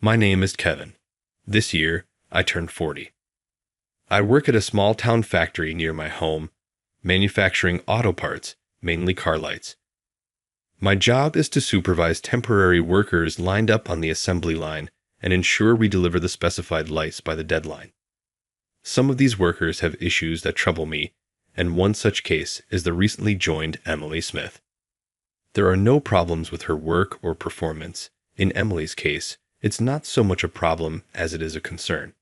My name is Kevin. This year, I turned 40. I work at a small-town factory near my home, manufacturing auto parts, mainly car lights. My job is to supervise temporary workers lined up on the assembly line and ensure we deliver the specified lights by the deadline. Some of these workers have issues that trouble me, and one such case is the recently joined Emily Smith. There are no problems with her work or performance. In Emily's case, it's not so much a problem as it is a concern.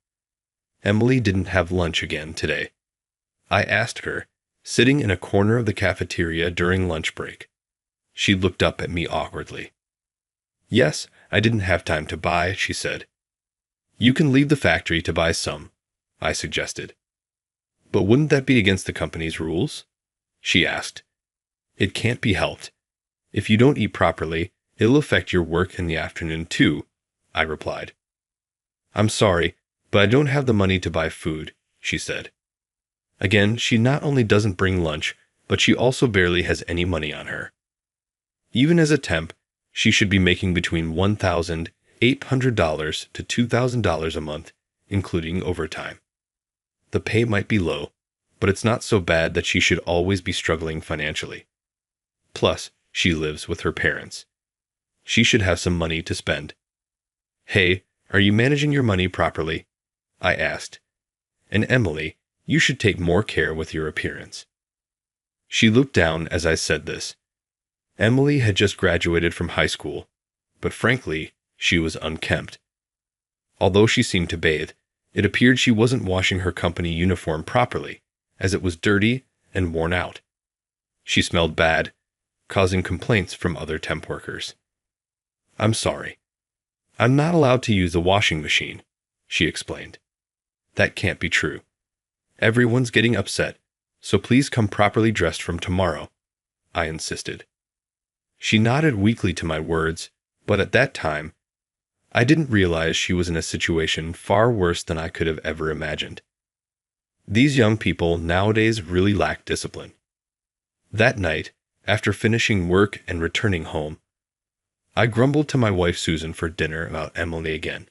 Emily didn't have lunch again today. I asked her, sitting in a corner of the cafeteria during lunch break. She looked up at me awkwardly. "Yes, I didn't have time to buy," she said. "You can leave the factory to buy some," I suggested. "But wouldn't that be against the company's rules?" she asked. "It can't be helped. If you don't eat properly, it'll affect your work in the afternoon too," I replied. "I'm sorry, but I don't have the money to buy food," she said. Again, she not only doesn't bring lunch, but she also barely has any money on her. Even as a temp, she should be making between $1,800 to $2,000 a month, including overtime. The pay might be low, but it's not so bad that she should always be struggling financially. Plus, she lives with her parents. She should have some money to spend. "Hey, are you managing your money properly?" I asked. "And Emily, you should take more care with your appearance." She looked down as I said this. Emily had just graduated from high school, but frankly, she was unkempt. Although she seemed to bathe, it appeared she wasn't washing her company uniform properly, as it was dirty and worn out. She smelled bad, causing complaints from other temp workers. "I'm sorry. I'm not allowed to use the washing machine," she explained. "That can't be true. Everyone's getting upset, so please come properly dressed from tomorrow," I insisted. She nodded weakly to my words, but at that time, I didn't realize she was in a situation far worse than I could have ever imagined. These young people nowadays really lack discipline. That night, after finishing work and returning home, I grumbled to my wife Susan for dinner about Emily again.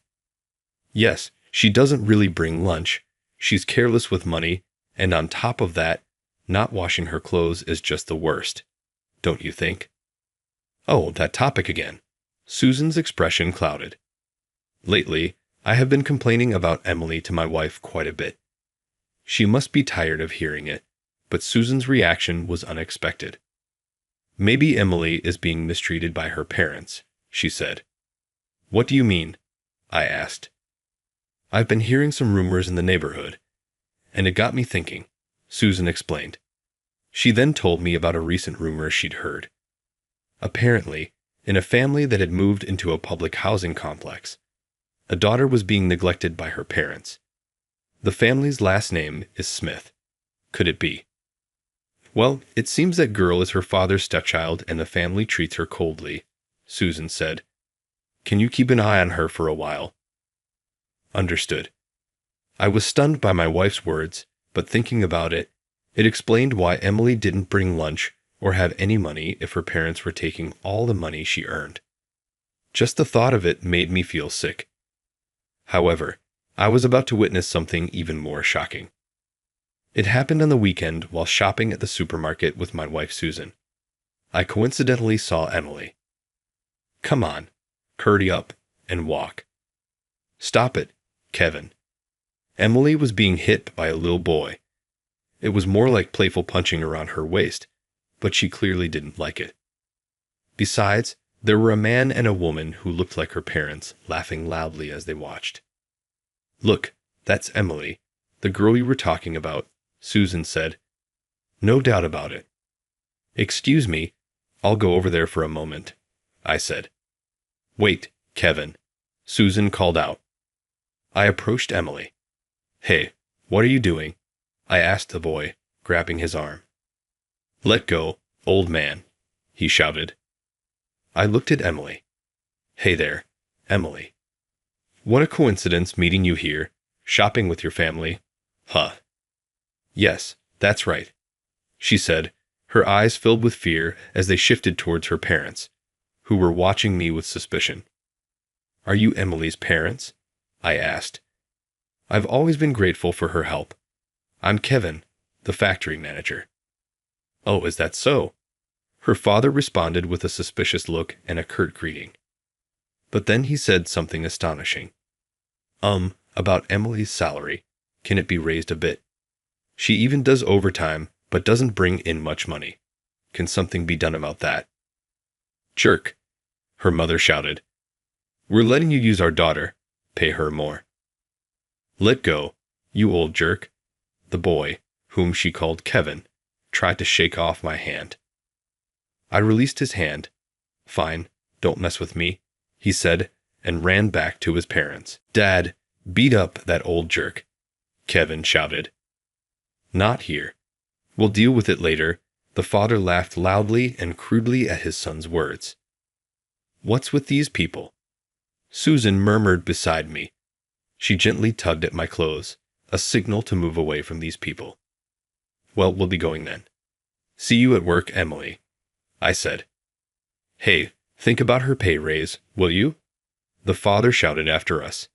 Yes, she doesn't really bring lunch, she's careless with money, and on top of that, not washing her clothes is just the worst. Don't you think? Oh, that topic again. Susan's expression clouded. Lately, I have been complaining about Emily to my wife quite a bit. She must be tired of hearing it, but Susan's reaction was unexpected. "Maybe Emily is being mistreated by her parents," she said. "What do you mean?" I asked. "I've been hearing some rumors in the neighborhood, and it got me thinking," Susan explained. She then told me about a recent rumor she'd heard. Apparently, in a family that had moved into a public housing complex, a daughter was being neglected by her parents. The family's last name is Smith. Could it be? "Well, it seems that girl is her father's stepchild and the family treats her coldly," Susan said. "Can you keep an eye on her for a while?" Understood. I was stunned by my wife's words, but thinking about it, it explained why Emily didn't bring lunch or have any money if her parents were taking all the money she earned. Just the thought of it made me feel sick. However, I was about to witness something even more shocking. It happened on the weekend while shopping at the supermarket with my wife Susan. I coincidentally saw Emily. "Come on, hurry up and walk." "Stop it, Kevin." Emily was being hit by a little boy. It was more like playful punching around her waist, but she clearly didn't like it. Besides, there were a man and a woman who looked like her parents, laughing loudly as they watched. "Look, that's Emily, the girl you were talking about," Susan said. "No doubt about it." "Excuse me, I'll go over there for a moment," I said. "Wait, Kevin," Susan called out. I approached Emily. "Hey, what are you doing?" I asked the boy, grabbing his arm. "Let go, old man," he shouted. I looked at Emily. "Hey there, Emily. What a coincidence meeting you here, shopping with your family. Huh." "Yes, that's right," she said, her eyes filled with fear as they shifted towards her parents, who were watching me with suspicion. Are you Emily's parents? I asked. I've always been grateful for her help. I'm Kevin, the factory manager. Oh, is that so? Her father responded with a suspicious look and a curt greeting. But then he said something astonishing. About Emily's salary. Can it be raised a bit? She even does overtime, but doesn't bring in much money. Can something be done about that? Jerk, her mother shouted. We're letting you use our daughter. Pay her more. Let go, you old jerk. The boy, whom she called Kevin, tried to shake off my hand. I released his hand. Fine, don't mess with me, he said, and ran back to his parents. Dad, beat up that old jerk, Kevin shouted. Not here. We'll deal with it later. The father laughed loudly and crudely at his son's words. What's with these people? Susan murmured beside me. She gently tugged at my clothes, a signal to move away from these people. Well, we'll be going then. See you at work, Emily, I said. Hey, think about her pay raise, will you? The father shouted after us.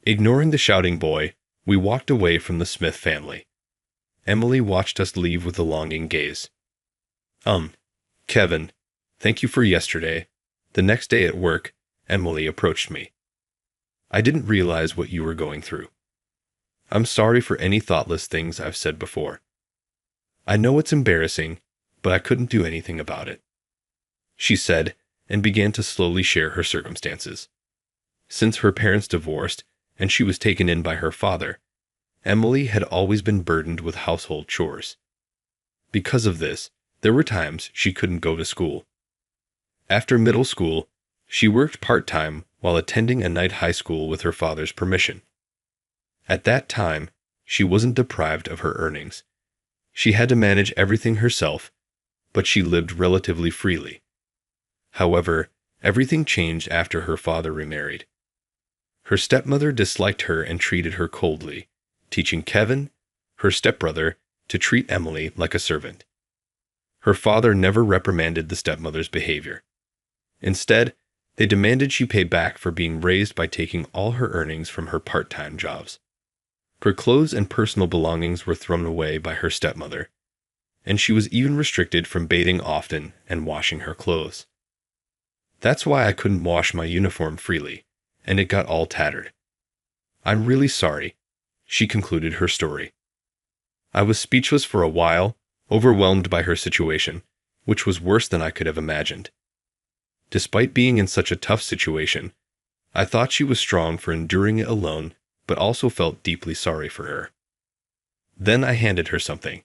Ignoring the shouting boy, we walked away from the Smith family. Emily watched us leave with a longing gaze. Kevin, thank you for yesterday. The next day at work, Emily approached me. I didn't realize what you were going through. I'm sorry for any thoughtless things I've said before. I know it's embarrassing, but I couldn't do anything about it, she said, and began to slowly share her circumstances. Since her parents divorced and she was taken in by her father, Emily had always been burdened with household chores. Because of this, there were times she couldn't go to school. After middle school, she worked part-time while attending a night high school with her father's permission. At that time, she wasn't deprived of her earnings. She had to manage everything herself, but she lived relatively freely. However, everything changed after her father remarried. Her stepmother disliked her and treated her coldly, teaching Kevin, her stepbrother, to treat Emily like a servant. Her father never reprimanded the stepmother's behavior. Instead, they demanded she pay back for being raised by taking all her earnings from her part-time jobs. Her clothes and personal belongings were thrown away by her stepmother, and she was even restricted from bathing often and washing her clothes. That's why I couldn't wash my uniform freely, and it got all tattered. I'm really sorry, she concluded her story. I was speechless for a while, overwhelmed by her situation, which was worse than I could have imagined. Despite being in such a tough situation, I thought she was strong for enduring it alone, but also felt deeply sorry for her. Then I handed her something.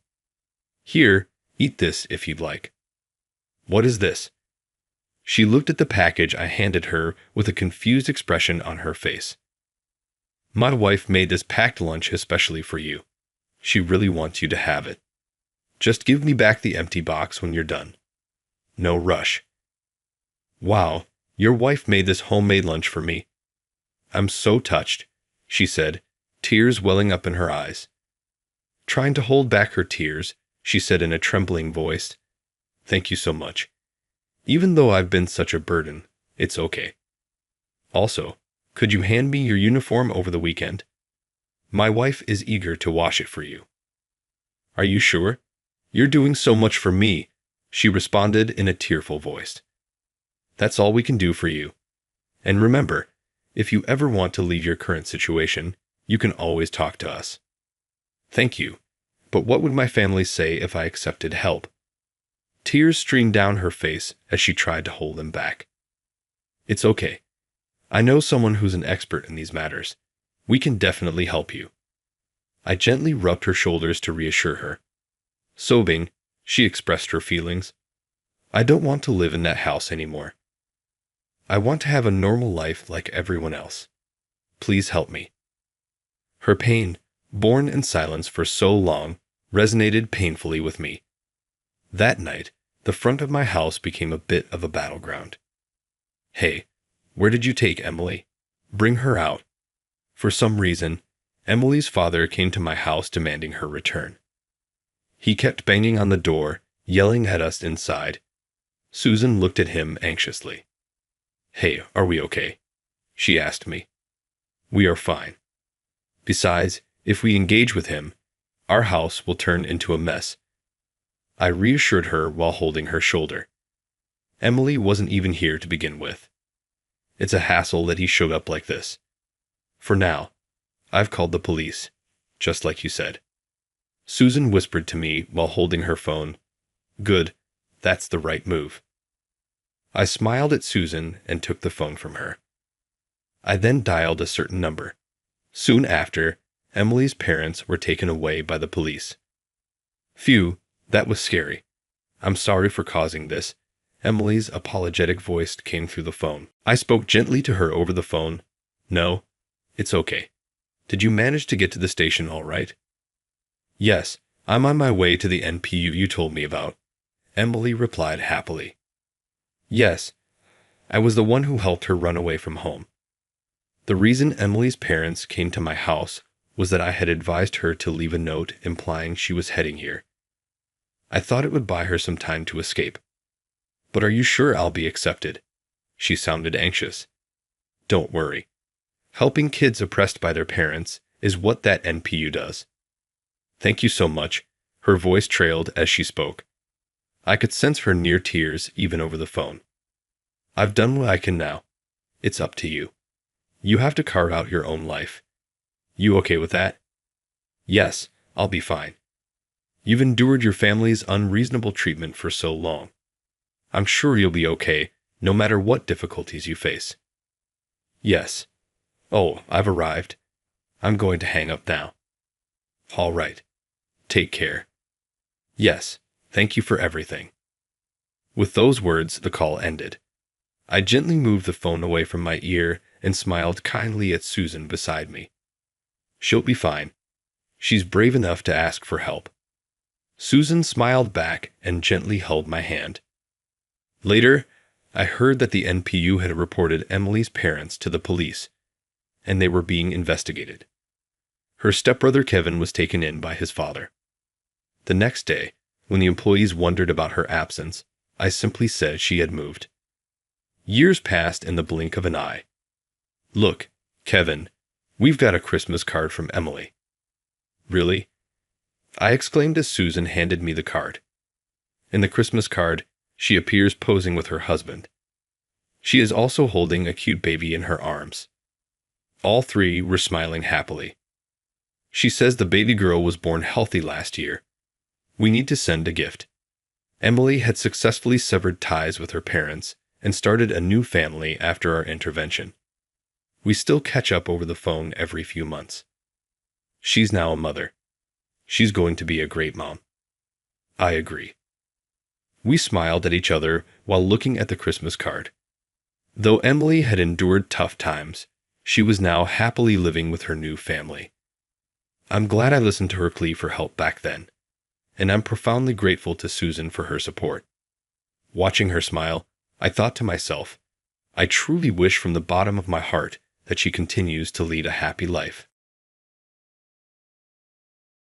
Here, eat this if you'd like. What is this? She looked at the package I handed her with a confused expression on her face. My wife made this packed lunch especially for you. She really wants you to have it. Just give me back the empty box when you're done. No rush. Wow, your wife made this homemade lunch for me. I'm so touched, she said, tears welling up in her eyes. Trying to hold back her tears, she said in a trembling voice, Thank you so much. Even though I've been such a burden, it's okay. Also, could you hand me your uniform over the weekend? My wife is eager to wash it for you. Are you sure? You're doing so much for me, she responded in a tearful voice. That's all we can do for you. And remember, if you ever want to leave your current situation, you can always talk to us. Thank you, but what would my family say if I accepted help? Tears streamed down her face as she tried to hold them back. It's okay. I know someone who's an expert in these matters. We can definitely help you. I gently rubbed her shoulders to reassure her. Sobbing, she expressed her feelings. I don't want to live in that house anymore. I want to have a normal life like everyone else. Please help me. Her pain, borne in silence for so long, resonated painfully with me. That night, the front of my house became a bit of a battleground. Hey, where did you take Emily? Bring her out. For some reason, Emily's father came to my house demanding her return. He kept banging on the door, yelling at us inside. Susan looked at him anxiously. Hey, are we okay? she asked me. We are fine. Besides, if we engage with him, our house will turn into a mess. I reassured her while holding her shoulder. Emily wasn't even here to begin with. It's a hassle that he showed up like this. For now, I've called the police, just like you said. Susan whispered to me while holding her phone. Good, that's the right move. I smiled at Susan and took the phone from her. I then dialed a certain number. Soon after, Emily's parents were taken away by the police. Phew, that was scary. I'm sorry for causing this. Emily's apologetic voice came through the phone. I spoke gently to her over the phone. No, it's okay. Did you manage to get to the station all right? Yes, I'm on my way to the NPU you told me about, Emily replied happily. Yes, I was the one who helped her run away from home. The reason Emily's parents came to my house was that I had advised her to leave a note implying she was heading here. I thought it would buy her some time to escape. But are you sure I'll be accepted? She sounded anxious. Don't worry. Helping kids oppressed by their parents is what that NPU does. Thank you so much. Her voice trailed as she spoke. I could sense her near tears even over the phone. I've done what I can now. It's up to you. You have to carve out your own life. You okay with that? Yes, I'll be fine. You've endured your family's unreasonable treatment for so long. I'm sure you'll be okay, no matter what difficulties you face. Yes. Oh, I've arrived. I'm going to hang up now. All right. Take care. Yes, thank you for everything. With those words, the call ended. I gently moved the phone away from my ear and smiled kindly at Susan beside me. She'll be fine. She's brave enough to ask for help. Susan smiled back and gently held my hand. Later, I heard that the NPU had reported Emily's parents to the police, and they were being investigated. Her stepbrother Kevin was taken in by his father. The next day, when the employees wondered about her absence, I simply said she had moved. Years passed in the blink of an eye. Look, Kevin, we've got a Christmas card from Emily. Really? I exclaimed as Susan handed me the card. In the Christmas card, she appears posing with her husband. She is also holding a cute baby in her arms. All three were smiling happily. She says the baby girl was born healthy last year. We need to send a gift. Emily had successfully severed ties with her parents and started a new family after our intervention. We still catch up over the phone every few months. She's now a mother. She's going to be a great mom. I agree. We smiled at each other while looking at the Christmas card. Though Emily had endured tough times, she was now happily living with her new family. I'm glad I listened to her plea for help back then, and I'm profoundly grateful to Susan for her support. Watching her smile, I thought to myself, I truly wish from the bottom of my heart that she continues to lead a happy life.